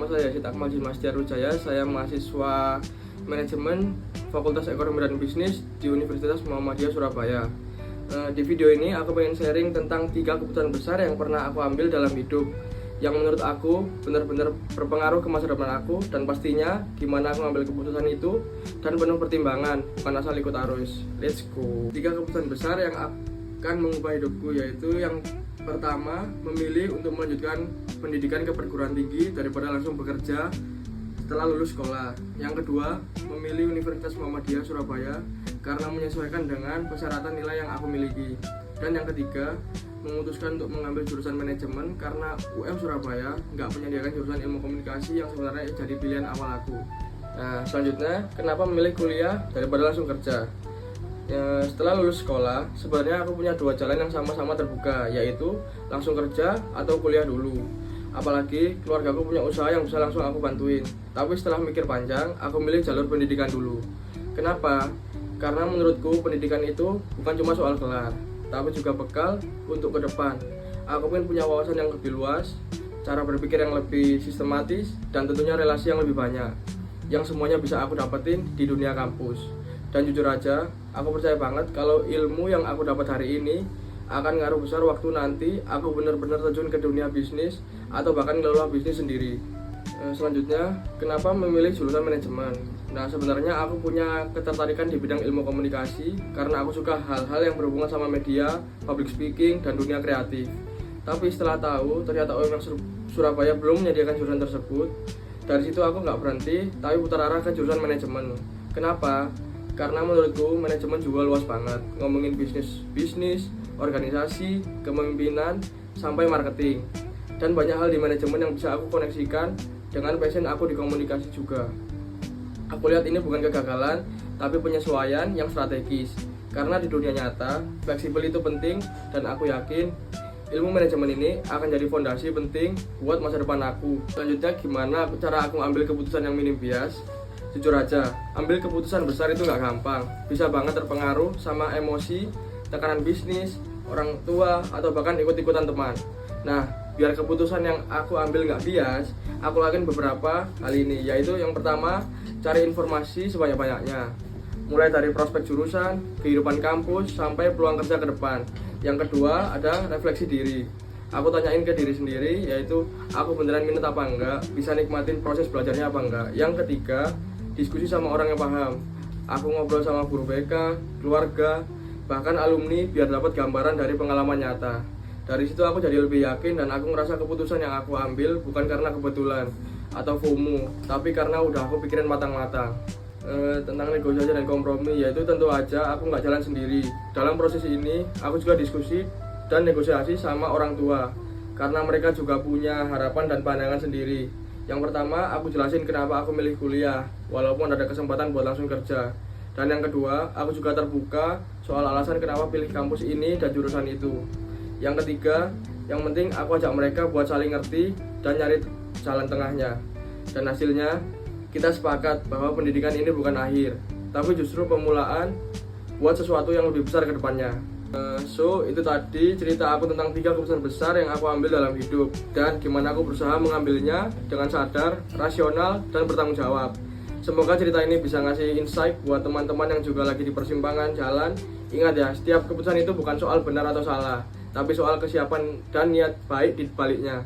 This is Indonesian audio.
saya Yasid Akmal Wijaya. Saya mahasiswa manajemen Fakultas Ekonomi dan Bisnis di Universitas Muhammadiyah Surabaya. Di video ini aku pengen sharing tentang 3 keputusan besar yang pernah aku ambil dalam hidup, yang menurut aku benar-benar berpengaruh ke masa depan aku, dan pastinya gimana aku ngambil keputusan itu dan penuh pertimbangan, bukan asal ikut arus. Let's go. 3 keputusan besar yang akan mengubah hidupku, yaitu yang pertama, memilih untuk melanjutkan pendidikan ke perguruan tinggi daripada langsung bekerja setelah lulus sekolah. Yang kedua, memilih Universitas Muhammadiyah Surabaya karena menyesuaikan dengan persyaratan nilai yang aku miliki. Dan yang ketiga, memutuskan untuk mengambil jurusan manajemen karena UM Surabaya nggak menyediakan jurusan ilmu komunikasi yang sebenarnya jadi pilihan awal aku. Nah, selanjutnya, kenapa memilih kuliah daripada langsung kerja? Setelah lulus sekolah, sebenarnya aku punya 2 jalan yang sama-sama terbuka, yaitu langsung kerja atau kuliah dulu. Apalagi keluarga aku punya usaha yang bisa langsung aku bantuin. Tapi setelah mikir panjang, aku milih jalur pendidikan dulu. Kenapa? Karena menurutku pendidikan itu bukan cuma soal gelar, tapi juga bekal untuk ke depan. Aku pengen punya wawasan yang lebih luas, cara berpikir yang lebih sistematis, dan tentunya relasi yang lebih banyak, yang semuanya bisa aku dapetin di dunia kampus. Dan jujur aja, aku percaya banget kalau ilmu yang aku dapat hari ini akan ngaruh besar waktu nanti aku benar-benar terjun ke dunia bisnis atau bahkan ngelola bisnis sendiri. Selanjutnya, kenapa memilih jurusan manajemen? Nah, sebenarnya aku punya ketertarikan di bidang ilmu komunikasi karena aku suka hal-hal yang berhubungan sama media, public speaking, dan dunia kreatif. Tapi setelah tahu ternyata UM Surabaya belum menyediakan jurusan tersebut, dari situ aku nggak berhenti tapi putar arah ke jurusan manajemen. Kenapa? Karena menurutku manajemen juga luas banget, ngomongin bisnis, organisasi, kepemimpinan, sampai marketing. Dan banyak hal di manajemen yang bisa aku koneksikan dengan passion aku di komunikasi juga. Aku lihat ini bukan kegagalan, tapi penyesuaian yang strategis. Karena di dunia nyata, fleksibel itu penting, dan aku yakin ilmu manajemen ini akan jadi fondasi penting buat masa depan aku. Selanjutnya, gimana cara aku ambil keputusan yang minim bias? Jujur aja, ambil keputusan besar itu nggak gampang. Bisa banget terpengaruh sama emosi, tekanan bisnis, orang tua, atau bahkan ikut-ikutan teman. Nah, biar keputusan yang aku ambil nggak bias, aku lakuin beberapa hal ini, yaitu yang pertama, cari informasi sebanyak-banyaknya. Mulai dari prospek jurusan, kehidupan kampus, sampai peluang kerja ke depan. Yang kedua, ada refleksi diri. Aku tanyain ke diri sendiri, yaitu aku beneran minat apa enggak, bisa nikmatin proses belajarnya apa enggak. Yang ketiga, diskusi sama orang yang paham. Aku ngobrol sama guru BK, keluarga, bahkan alumni biar dapat gambaran dari pengalaman nyata. Dari situ aku jadi lebih yakin dan aku ngerasa keputusan yang aku ambil bukan karena kebetulan atau FOMO, tapi karena udah aku pikirin matang-matang. Tentang negosiasi dan kompromi, yaitu tentu aja aku nggak jalan sendiri. Dalam proses ini, aku juga diskusi dan negosiasi sama orang tua, karena mereka juga punya harapan dan pandangan sendiri. Yang pertama, aku jelasin kenapa aku milih kuliah, walaupun ada kesempatan buat langsung kerja. Dan yang kedua, aku juga terbuka soal alasan kenapa pilih kampus ini dan jurusan itu. Yang ketiga, yang penting aku ajak mereka buat saling ngerti dan nyari jalan tengahnya. Dan hasilnya, kita sepakat bahwa pendidikan ini bukan akhir, tapi justru pemulaan buat sesuatu yang lebih besar ke depannya. So, itu tadi cerita aku tentang 3 keputusan besar yang aku ambil dalam hidup, dan gimana aku berusaha mengambilnya dengan sadar, rasional, dan bertanggung jawab. Semoga cerita ini bisa ngasih insight buat teman-teman yang juga lagi di persimpangan jalan. Ingat ya, setiap keputusan itu bukan soal benar atau salah, tapi soal kesiapan dan niat baik di baliknya.